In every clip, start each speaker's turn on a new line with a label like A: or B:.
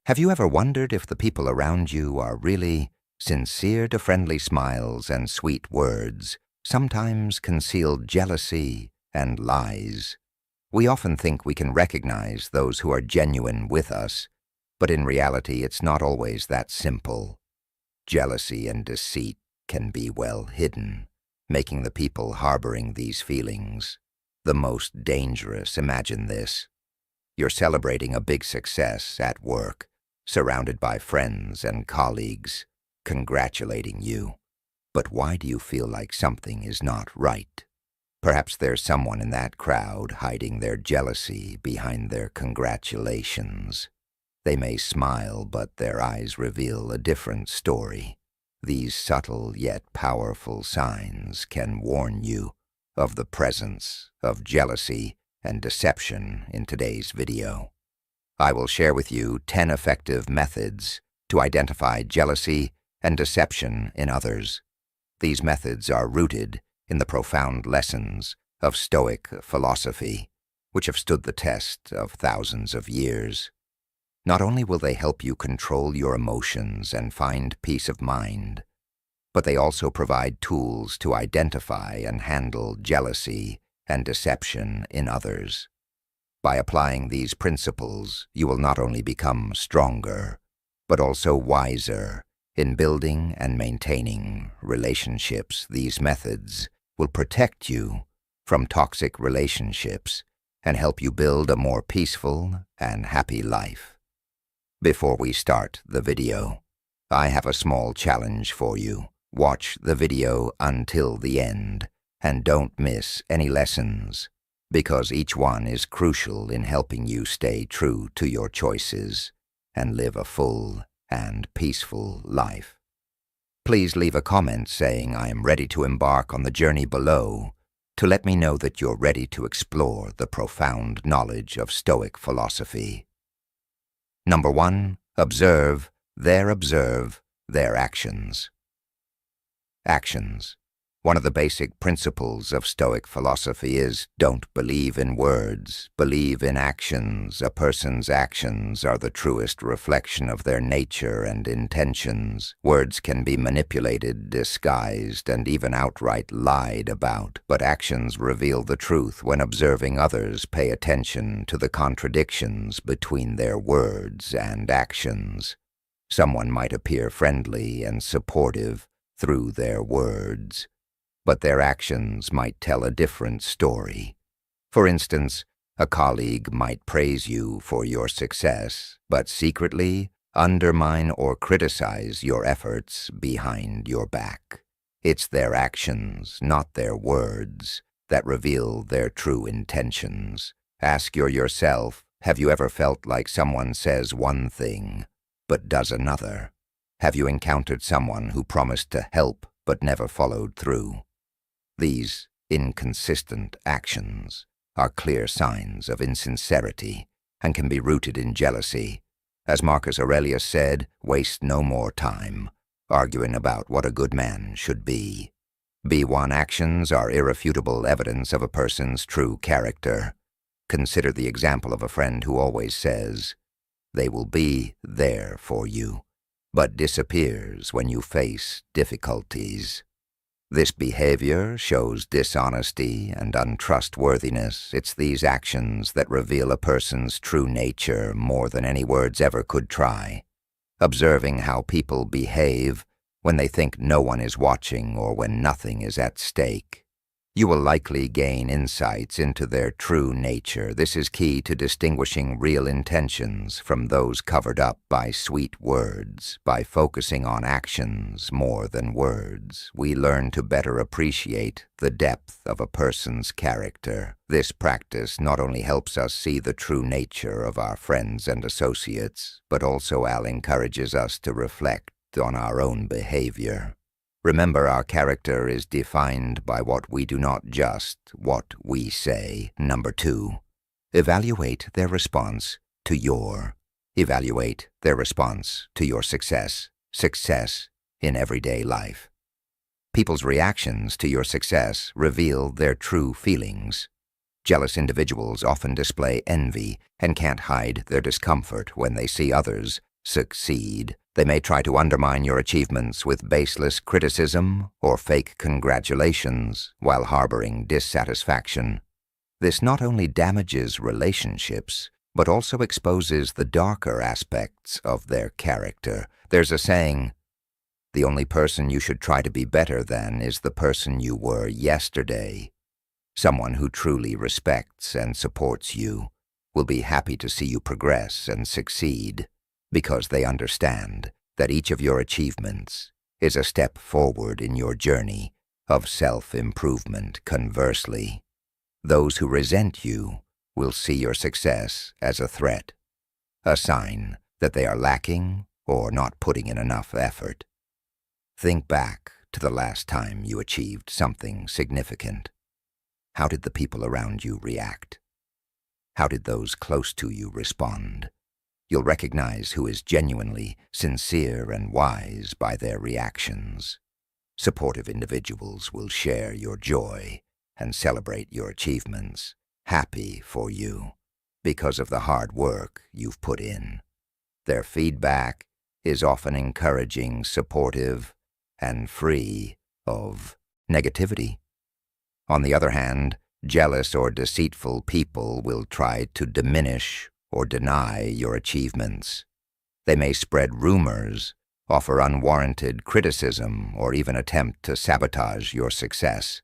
A: Have you ever wondered if the people around you are really sincere to friendly smiles and sweet words, sometimes concealed jealousy and lies? We often think we can recognize those who are genuine with us, but in reality it's not always that simple. Jealousy and deceit can be well hidden, making the people harboring these feelings the most dangerous. Imagine this. You're celebrating a big success at work, surrounded by friends and colleagues, congratulating you. But why do you feel like something is not right? Perhaps there's someone in that crowd hiding their jealousy behind their congratulations. They may smile, but their eyes reveal a different story. These subtle yet powerful signs can warn you of the presence of jealousy and deception in today's video. I will share with you 10 effective methods to identify jealousy and deception in others. These methods are rooted in the profound lessons of Stoic philosophy, which have stood the test of thousands of years. Not only will they help you control your emotions and find peace of mind, but they also provide tools to identify and handle jealousy and deception in others. By applying these principles, you will not only become stronger, but also wiser in building and maintaining relationships. These methods will protect you from toxic relationships and help you build a more peaceful and happy life. Before we start the video, I have a small challenge for you. Watch the video until the end and don't miss any lessons, because each one is crucial in helping you stay true to your choices and live a full and peaceful life. Please leave a comment saying I am ready to embark on the journey below to let me know that you're ready to explore the profound knowledge of Stoic philosophy. Number 1. Observe their actions. Actions. One of the basic principles of Stoic philosophy is don't believe in words, believe in actions. A person's actions are the truest reflection of their nature and intentions. Words can be manipulated, disguised, and even outright lied about, but actions reveal the truth. When observing others, pay attention to the contradictions between their words and actions. Someone might appear friendly and supportive through their words, but their actions might tell a different story. For instance, a colleague might praise you for your success, but secretly undermine or criticize your efforts behind your back. It's their actions, not their words, that reveal their true intentions. Ask yourself, have you ever felt like someone says one thing, but does another? Have you encountered someone who promised to help but never followed through? These inconsistent actions are clear signs of insincerity and can be rooted in jealousy. As Marcus Aurelius said, waste no more time arguing about what a good man should be. B1 actions are irrefutable evidence of a person's true character. Consider the example of a friend who always says, "They will be there for you," but disappears when you face difficulties. This behavior shows dishonesty and untrustworthiness. It's these actions that reveal a person's true nature more than any words ever could try. Observing how people behave when they think no one is watching or when nothing is at stake, you will likely gain insights into their true nature. This is key to distinguishing real intentions from those covered up by sweet words. By focusing on actions more than words, we learn to better appreciate the depth of a person's character. This practice not only helps us see the true nature of our friends and associates, but also encourages us to reflect on our own behavior. Remember, our character is defined by what we do, not just what we say. Number 2, evaluate their response to your success in everyday life. People's reactions to your success reveal their true feelings. Jealous individuals often display envy and can't hide their discomfort when they see others succeed. They may try to undermine your achievements with baseless criticism or fake congratulations while harboring dissatisfaction. This not only damages relationships, but also exposes the darker aspects of their character. There's a saying, "The only person you should try to be better than is the person you were yesterday." Someone who truly respects and supports you will be happy to see you progress and succeed, because they understand that each of your achievements is a step forward in your journey of self-improvement. Conversely, those who resent you will see your success as a threat, a sign that they are lacking or not putting in enough effort. Think back to the last time you achieved something significant. How did the people around you react? How did those close to you respond? You'll recognize who is genuinely sincere and wise by their reactions. Supportive individuals will share your joy and celebrate your achievements, happy for you because of the hard work you've put in. Their feedback is often encouraging, supportive, and free of negativity. On the other hand, jealous or deceitful people will try to diminish or deny your achievements. They may spread rumors, offer unwarranted criticism, or even attempt to sabotage your success.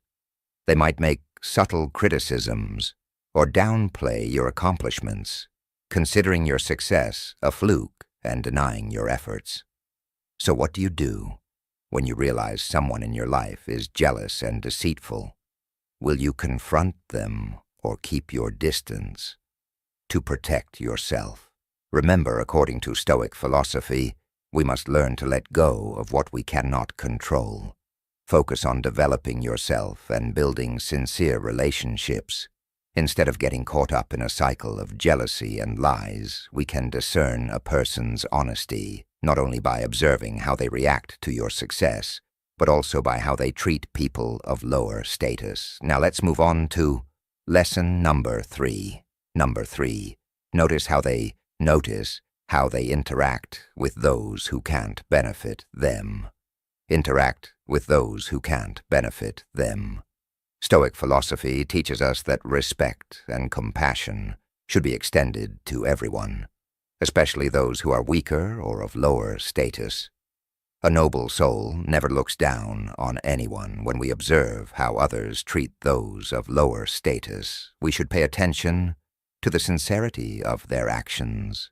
A: They might make subtle criticisms or downplay your accomplishments, considering your success a fluke and denying your efforts. So what do you do when you realize someone in your life is jealous and deceitful? Will you confront them or keep your distance? To protect yourself, remember, according to Stoic philosophy, we must learn to let go of what we cannot control. Focus on developing yourself and building sincere relationships. Instead of getting caught up in a cycle of jealousy and lies, we can discern a person's honesty, not only by observing how they react to your success, but also by how they treat people of lower status. Now let's move on to lesson number 3. Number 3, notice how they interact with those who can't benefit them. Interact with those who can't benefit them. Stoic philosophy teaches us that respect and compassion should be extended to everyone, especially those who are weaker or of lower status. A noble soul never looks down on anyone. When we observe how others treat those of lower status, we should pay attention to the sincerity of their actions.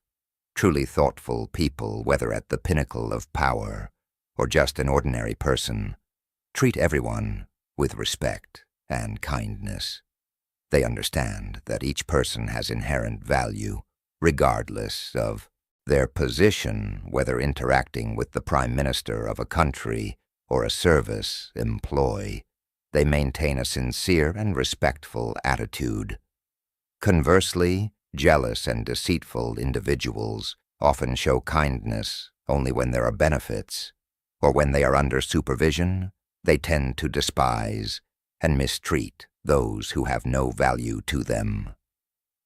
A: Truly thoughtful people, whether at the pinnacle of power or just an ordinary person, treat everyone with respect and kindness. They understand that each person has inherent value, regardless of their position, whether interacting with the Prime Minister of a country or a service employee. They maintain a sincere and respectful attitude. Conversely, jealous and deceitful individuals often show kindness only when there are benefits, or when they are under supervision, they tend to despise and mistreat those who have no value to them.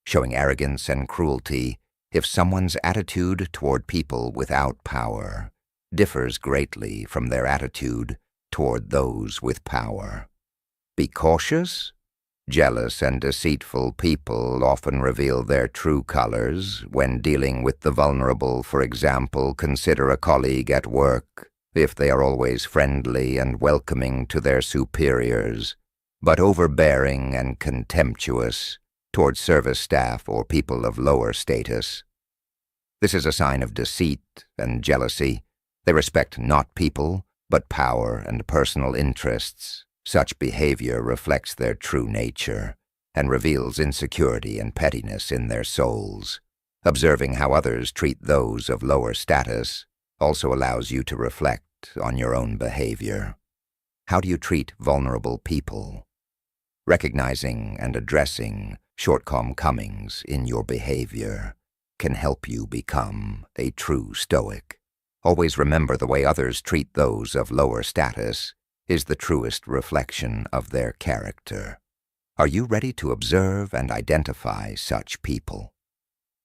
A: Showing arrogance and cruelty, if someone's attitude toward people without power differs greatly from their attitude toward those with power. Be cautious. Jealous and deceitful people often reveal their true colors when dealing with the vulnerable. For example, consider a colleague at work. If they are always friendly and welcoming to their superiors, but overbearing and contemptuous towards service staff or people of lower status, this is a sign of deceit and jealousy. They respect not people, but power and personal interests. Such behavior reflects their true nature and reveals insecurity and pettiness in their souls. Observing how others treat those of lower status also allows you to reflect on your own behavior. How do you treat vulnerable people? Recognizing and addressing shortcomings in your behavior can help you become a true Stoic. Always remember, the way others treat those of lower status is the truest reflection of their character. Are you ready to observe and identify such people?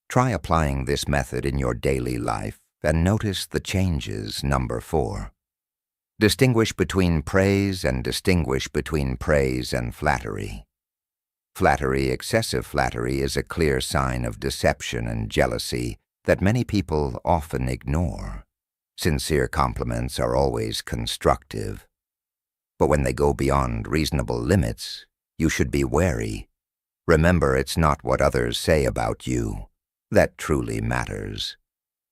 A: Try applying this method in your daily life and notice the changes. Number 4. Distinguish between praise and distinguish between praise and flattery. Flattery, excessive flattery, is a clear sign of deception and jealousy that many people often ignore. Sincere compliments are always constructive. But when they go beyond reasonable limits, you should be wary. Remember, it's not what others say about you that truly matters,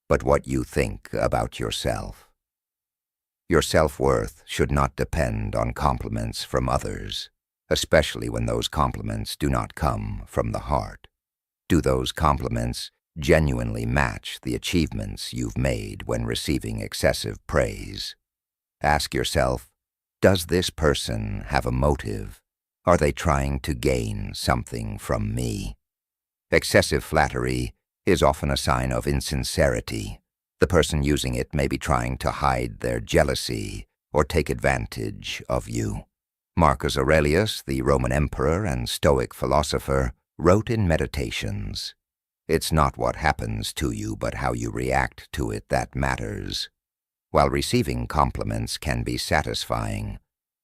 A: but what you think about yourself. Your self-worth should not depend on compliments from others, especially when those compliments do not come from the heart. Do those compliments genuinely match the achievements you've made when receiving excessive praise? Ask yourself, does this person have a motive? Are they trying to gain something from me? Excessive flattery is often a sign of insincerity. The person using it may be trying to hide their jealousy or take advantage of you. Marcus Aurelius, the Roman emperor and Stoic philosopher, wrote in Meditations, "It's not what happens to you, but how you react to it that matters." While receiving compliments can be satisfying,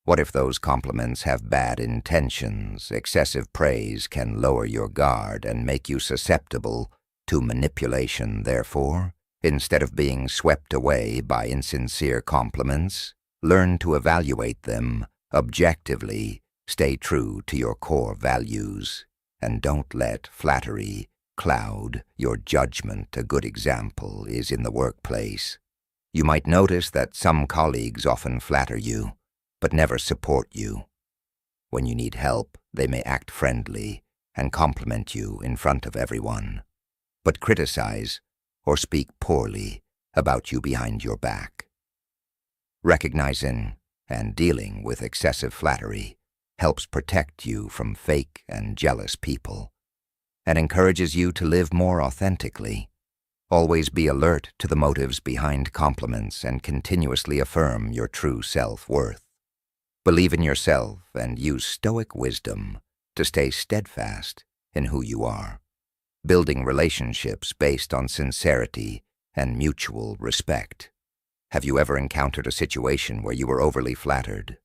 A: what if those compliments have bad intentions? Excessive praise can lower your guard and make you susceptible to manipulation. Therefore, instead of being swept away by insincere compliments, learn to evaluate them objectively, stay true to your core values, and don't let flattery cloud your judgment. A good example is in the workplace. You might notice that some colleagues often flatter you, but never support you. When you need help, they may act friendly and compliment you in front of everyone, but criticize or speak poorly about you behind your back. Recognizing and dealing with excessive flattery helps protect you from fake and jealous people and encourages you to live more authentically. Always be alert to the motives behind compliments and continuously affirm your true self-worth. Believe in yourself and use Stoic wisdom to stay steadfast in who you are, building relationships based on sincerity and mutual respect. Have you ever encountered a situation where you were overly flattered?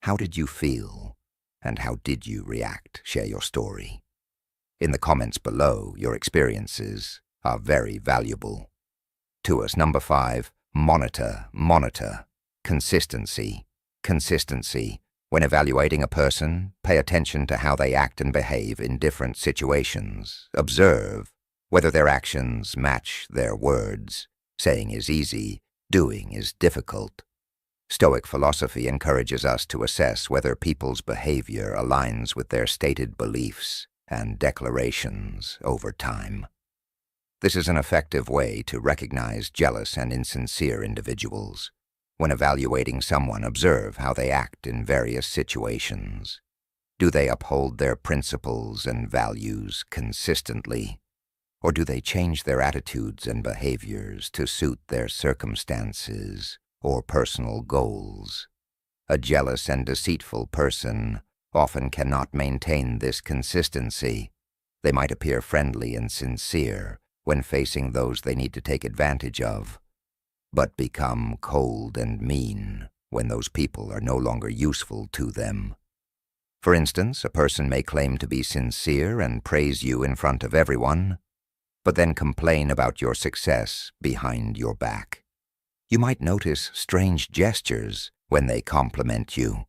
A: How did you feel, and how did you react? Share your story. In the comments below, your experiences are very valuable to us. Number 5, monitor. Consistency. When evaluating a person, pay attention to how they act and behave in different situations. Observe whether their actions match their words. Saying is easy, doing is difficult. Stoic philosophy encourages us to assess whether people's behavior aligns with their stated beliefs and declarations over time. This is an effective way to recognize jealous and insincere individuals. When evaluating someone, observe how they act in various situations. Do they uphold their principles and values consistently? Or do they change their attitudes and behaviors to suit their circumstances or personal goals? A jealous and deceitful person often cannot maintain this consistency. They might appear friendly and sincere when facing those they need to take advantage of, but become cold and mean when those people are no longer useful to them. For instance, a person may claim to be sincere and praise you in front of everyone, but then complain about your success behind your back. You might notice strange gestures when they compliment you.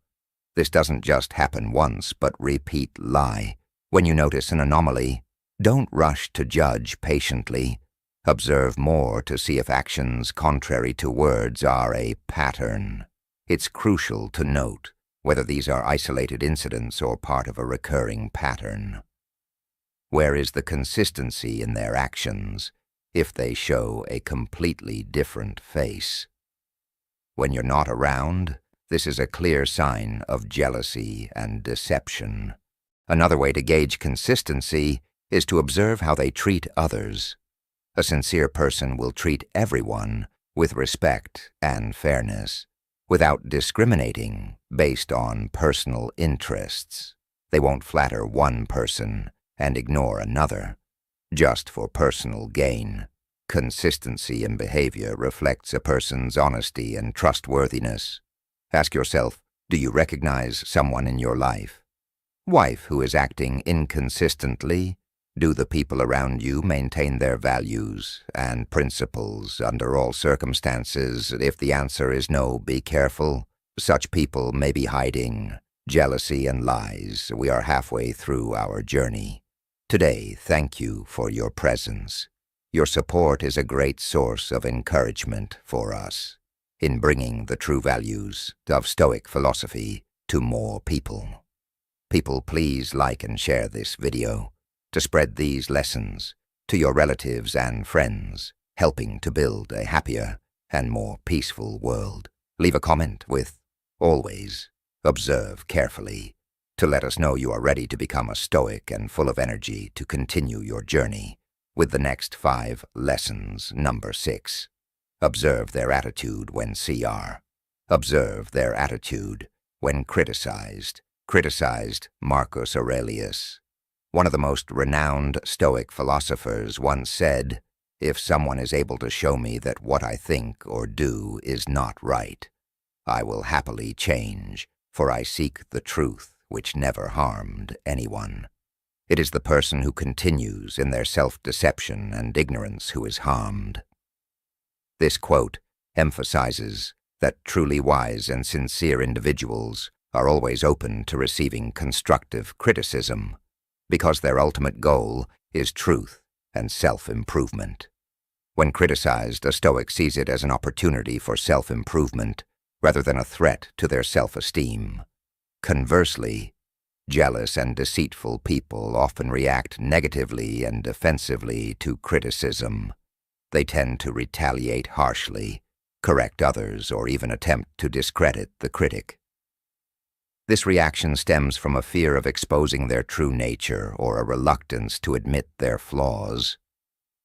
A: This doesn't just happen once, but repeat lie. When you notice an anomaly, don't rush to judge patiently. Observe more to see if actions contrary to words are a pattern. It's crucial to note whether these are isolated incidents or part of a recurring pattern. Where is the consistency in their actions if they show a completely different face? When you're not around, this is a clear sign of jealousy and deception. Another way to gauge consistency is to observe how they treat others. A sincere person will treat everyone with respect and fairness, without discriminating based on personal interests. They won't flatter one person and ignore another, just for personal gain. Consistency in behavior reflects a person's honesty and trustworthiness. Ask yourself, do you recognize someone in your life? Wife who is acting inconsistently? Do the people around you maintain their values and principles under all circumstances? If the answer is no, be careful. Such people may be hiding jealousy and lies. We are halfway through our journey. Today, thank you for your presence. Your support is a great source of encouragement for us in bringing the true values of Stoic philosophy to more people. People, please like and share this video to spread these lessons to your relatives and friends, helping to build a happier and more peaceful world. Leave a comment with, always, observe carefully, to let us know you are ready to become a Stoic and full of energy to continue your journey with the next 5 lessons. Number 6. Observe their attitude when CR. Observe their attitude when criticized. Criticized Marcus Aurelius. One of the most renowned Stoic philosophers once said, "If someone is able to show me that what I think or do is not right, I will happily change, for I seek the truth which never harmed anyone." It is the person who continues in their self-deception and ignorance who is harmed. This quote emphasizes that truly wise and sincere individuals are always open to receiving constructive criticism, because their ultimate goal is truth and self-improvement. When criticized, a Stoic sees it as an opportunity for self-improvement rather than a threat to their self-esteem. Conversely, jealous and deceitful people often react negatively and defensively to criticism. They tend to retaliate harshly, correct others, or even attempt to discredit the critic. This reaction stems from a fear of exposing their true nature or a reluctance to admit their flaws.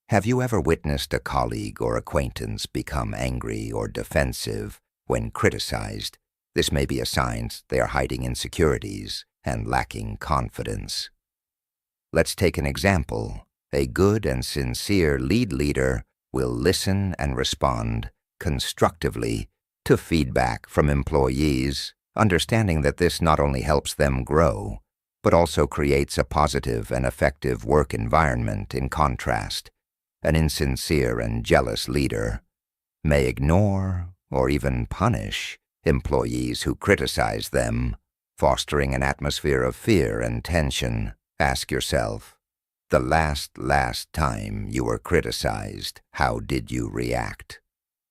A: Have you ever witnessed a colleague or acquaintance become angry or defensive when criticized? This may be a sign they are hiding insecurities and lacking confidence. Let's take an example. A good and sincere leader will listen and respond constructively to feedback from employees, understanding that this not only helps them grow, but also creates a positive and effective work environment. In contrast, an insincere and jealous leader may ignore or even punish employees who criticize them, fostering an atmosphere of fear and tension. Ask yourself, the last time you were criticized, how did you react?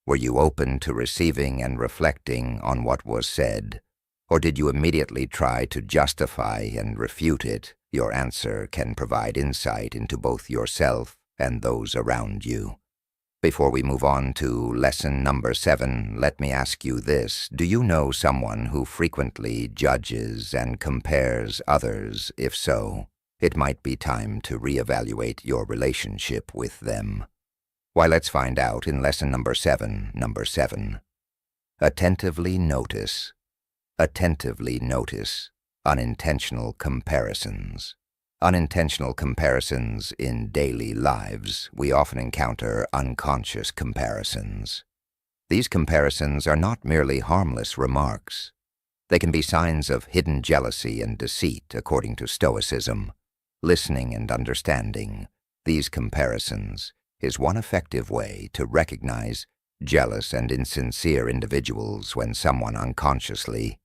A: Were you open to receiving and reflecting on what was said? Or did you immediately try to justify and refute it? Your answer can provide insight into both yourself and those around you. Before we move on to lesson number 7, let me ask you this. Do you know someone who frequently judges and compares others? If so, it might be time to reevaluate your relationship with them. Why, let's find out in lesson number 7. Number 7. Attentively notice. Attentively notice unintentional comparisons. Unintentional comparisons in daily lives. We often encounter unconscious comparisons. These comparisons are not merely harmless remarks. They can be signs of hidden jealousy and deceit, according to Stoicism. Listening and understanding these comparisons is one effective way to recognize jealous and insincere individuals. When someone unconsciously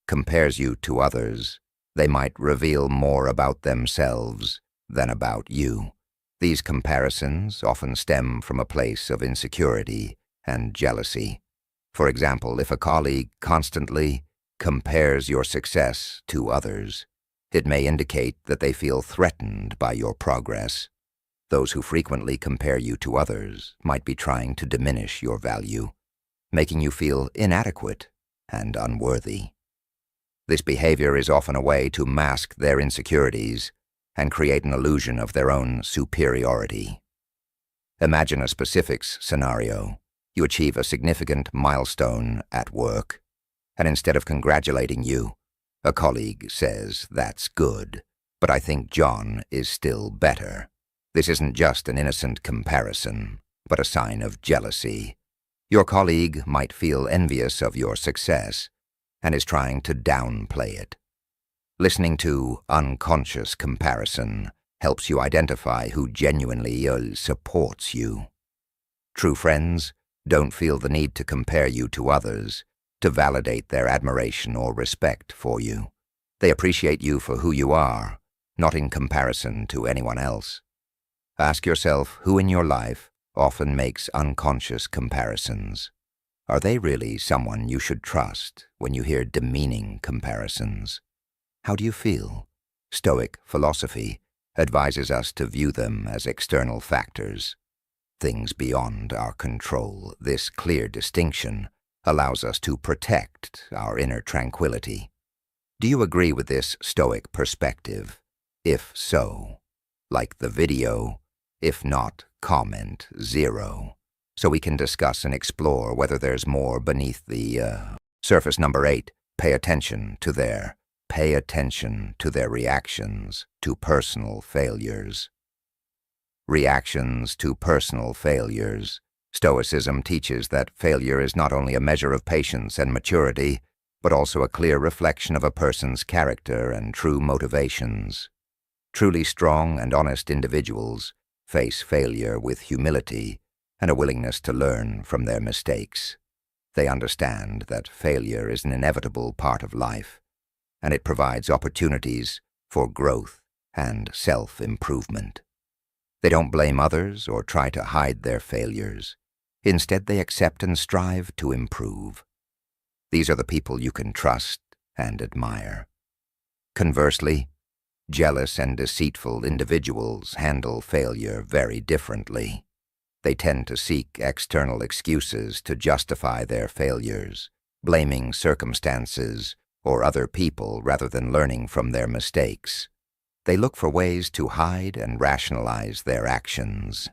A: compares you to others, they might reveal more about themselves than about you. These comparisons often stem from a place of insecurity and jealousy. For example, if a colleague constantly compares your success to others, it may indicate that they feel threatened by your progress. Those who frequently compare you to others might be trying to diminish your value, making you feel inadequate and unworthy. This behavior is often a way to mask their insecurities and create an illusion of their own superiority. Imagine a specific scenario. You achieve a significant milestone at work, and instead of congratulating you, a colleague says, "That's good, but I think John is still better." This isn't just an innocent comparison. but a sign of jealousy. Your colleague might feel envious of your success and is trying to downplay it. Listening to unconscious comparison helps you identify who genuinely supports you. True friends don't feel the need to compare you to others to validate their admiration or respect for you. They appreciate you for who you are, not in comparison to anyone else. Ask yourself who in your life often makes unconscious comparisons. Are they really someone you should trust when you hear demeaning comparisons? How do you feel? Stoic philosophy advises us to view them as external factors, things beyond our control. This clear distinction allows us to protect our inner tranquility. Do you agree with this Stoic perspective? If so, like the video. If not, comment 0, so we can discuss and explore whether there's more beneath the surface. Number 8, pay attention to their reactions to personal failures. Reactions to personal failures. Stoicism teaches that failure is not only a measure of patience and maturity, but also a clear reflection of a person's character and true motivations. Truly strong and honest individuals face failure with humility and a willingness to learn from their mistakes. They understand that failure is an inevitable part of life, and it provides opportunities for growth and self-improvement. They don't blame others or try to hide their failures. Instead, they accept and strive to improve. These are the people you can trust and admire. Conversely, jealous and deceitful individuals handle failure very differently. They tend to seek external excuses to justify their failures, blaming circumstances or other people rather than learning from their mistakes. They look for ways to hide and rationalize their actions.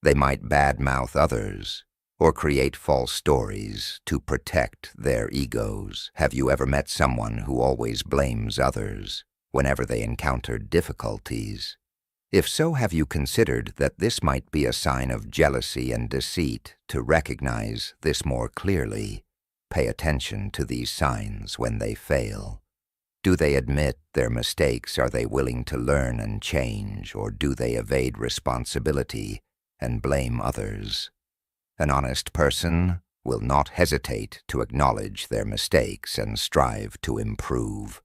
A: They might badmouth others or create false stories to protect their egos. Have you ever met someone who always blames others whenever they encounter difficulties? If so, have you considered that this might be a sign of jealousy and deceit? To recognize this more clearly, pay attention to these signs when they fail. Do they admit their mistakes? Are they willing to learn and change, or do they evade responsibility and blame others? An honest person will not hesitate to acknowledge their mistakes and strive to improve,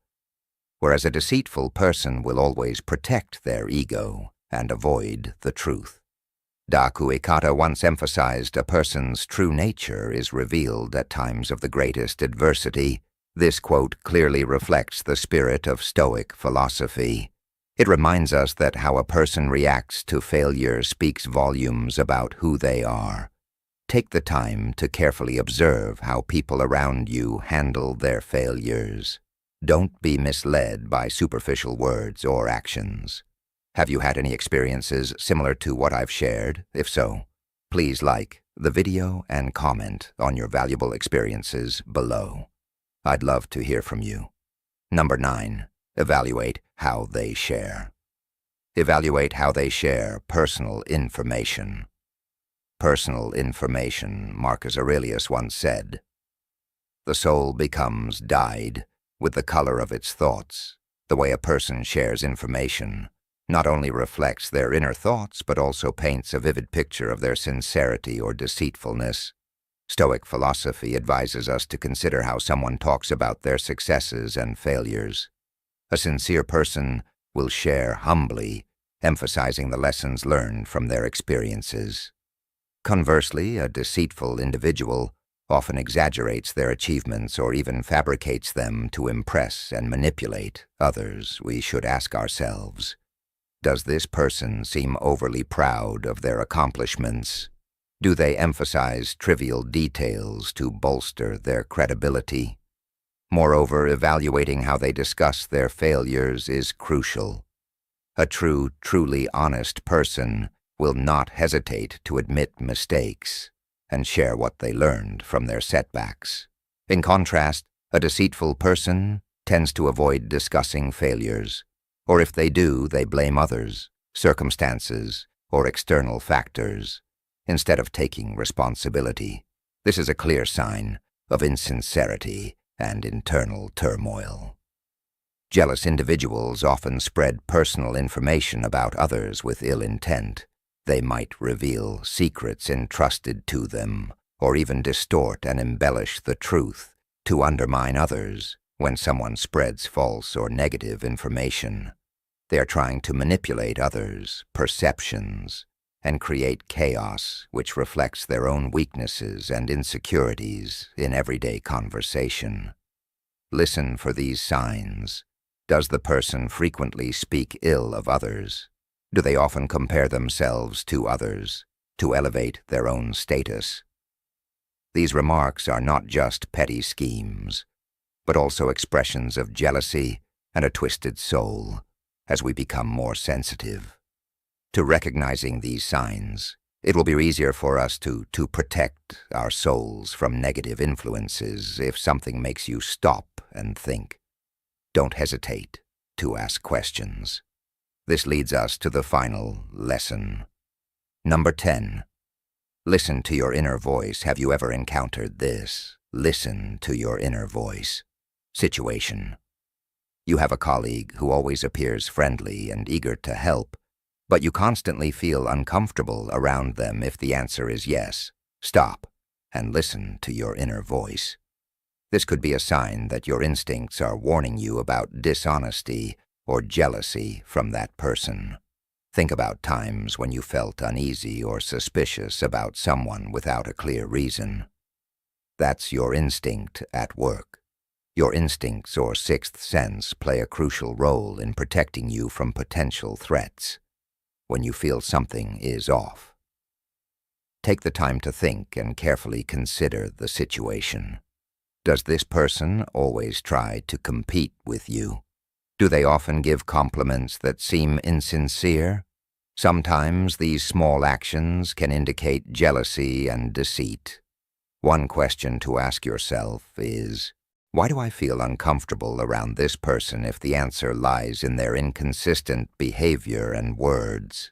A: whereas a deceitful person will always protect their ego and avoid the truth. Epictetus once emphasized a person's true nature is revealed at times of the greatest adversity. This quote clearly reflects the spirit of Stoic philosophy. It reminds us that how a person reacts to failure speaks volumes about who they are. Take the time to carefully observe how people around you handle their failures. Don't be misled by superficial words or actions. Have you had any experiences similar to what I've shared? If so, please like the video and comment on your valuable experiences below. I'd love to hear from you. Number 9, evaluate how they share. Evaluate how they share personal information. Personal information, Marcus Aurelius once said, "The soul becomes dyed with the color of its thoughts." The way a person shares information not only reflects their inner thoughts, but also paints a vivid picture of their sincerity or deceitfulness. Stoic philosophy advises us to consider how someone talks about their successes and failures. A sincere person will share humbly, emphasizing the lessons learned from their experiences. Conversely, a deceitful individual often exaggerates their achievements or even fabricates them to impress and manipulate others. We should ask ourselves, does this person seem overly proud of their accomplishments? Do they emphasize trivial details to bolster their credibility? Moreover, evaluating how they discuss their failures is crucial. A truly honest person will not hesitate to admit mistakes and share what they learned from their setbacks. In contrast, a deceitful person tends to avoid discussing failures, or if they do, they blame others, circumstances, or external factors. instead of taking responsibility. This is a clear sign of insincerity and internal turmoil. Jealous individuals often spread personal information about others with ill intent. They might reveal secrets entrusted to them, or even distort and embellish the truth to undermine others. When someone spreads false or negative information, they are trying to manipulate others' perceptions and create chaos which reflects their own weaknesses and insecurities in everyday conversation. Listen for these signs. Does the person frequently speak ill of others? Do they often compare themselves to others to elevate their own status? These remarks are not just petty schemes, but also expressions of jealousy and a twisted soul. As we become more sensitive to recognizing these signs, it will be easier for us to protect our souls from negative influences. If something makes you stop and think, don't hesitate to ask questions. This leads us to the final lesson. Number 10. Listen to your inner voice. Have you ever encountered this? Listen to your inner voice. Situation. You have a colleague who always appears friendly and eager to help, but you constantly feel uncomfortable around them. If the answer is yes, stop and listen to your inner voice. This could be a sign that your instincts are warning you about dishonesty or jealousy from that person. Think about times when you felt uneasy or suspicious about someone without a clear reason. That's your instinct at work. Your instincts or sixth sense play a crucial role in protecting you from potential threats when you feel something is off. Take the time to think and carefully consider the situation. Does this person always try to compete with you? Do they often give compliments that seem insincere? Sometimes these small actions can indicate jealousy and deceit. One question to ask yourself is, why do I feel uncomfortable around this person? If the answer lies in their inconsistent behavior and words,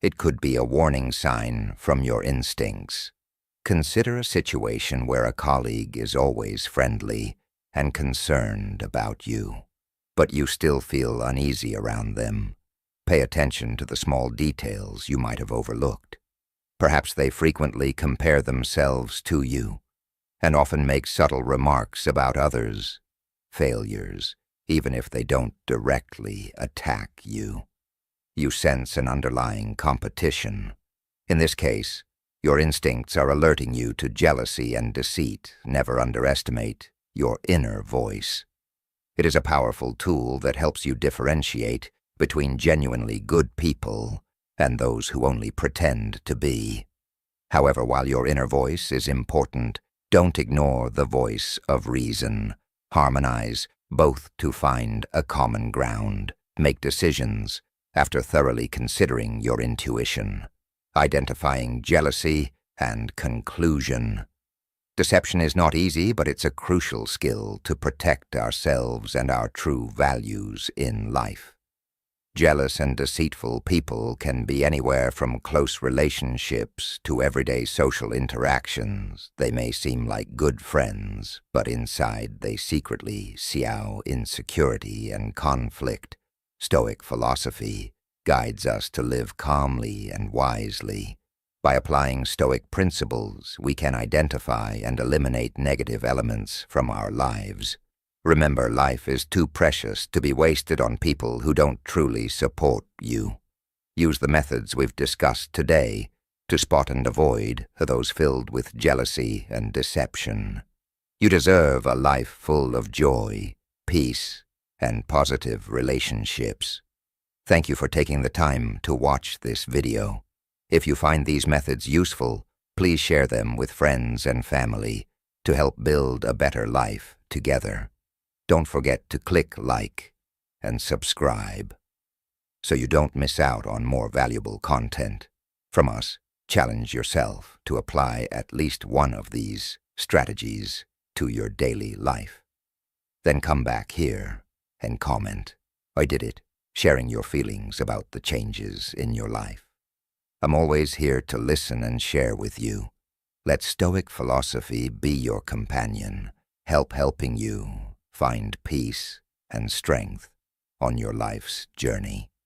A: it could be a warning sign from your instincts. Consider a situation where a colleague is always friendly and concerned about you, but you still feel uneasy around them. Pay attention to the small details you might have overlooked. Perhaps they frequently compare themselves to you and often make subtle remarks about others' failures, even if they don't directly attack you. You sense an underlying competition. In this case, your instincts are alerting you to jealousy and deceit. Never underestimate your inner voice. It is a powerful tool that helps you differentiate between genuinely good people and those who only pretend to be. However, while your inner voice is important, don't ignore the voice of reason. Harmonize both to find a common ground. Make decisions after thoroughly considering your intuition, identifying jealousy and conclusion. Deception is not easy, but it's a crucial skill to protect ourselves and our true values in life. Jealous and deceitful people can be anywhere from close relationships to everyday social interactions. They may seem like good friends, but inside they secretly sow insecurity and conflict. Stoic philosophy guides us to live calmly and wisely. By applying Stoic principles, we can identify and eliminate negative elements from our lives. Remember, life is too precious to be wasted on people who don't truly support you. Use the methods we've discussed today to spot and avoid those filled with jealousy and deception. You deserve a life full of joy, peace, and positive relationships. Thank you for taking the time to watch this video. If you find these methods useful, please share them with friends and family to help build a better life together. Don't forget to click like and subscribe so you don't miss out on more valuable content from us. Challenge yourself to apply at least one of these strategies to your daily life. Then come back here and comment, "I did it," sharing your feelings about the changes in your life. I'm always here to listen and share with you. Let Stoic philosophy be your companion, helping you find peace and strength on your life's journey.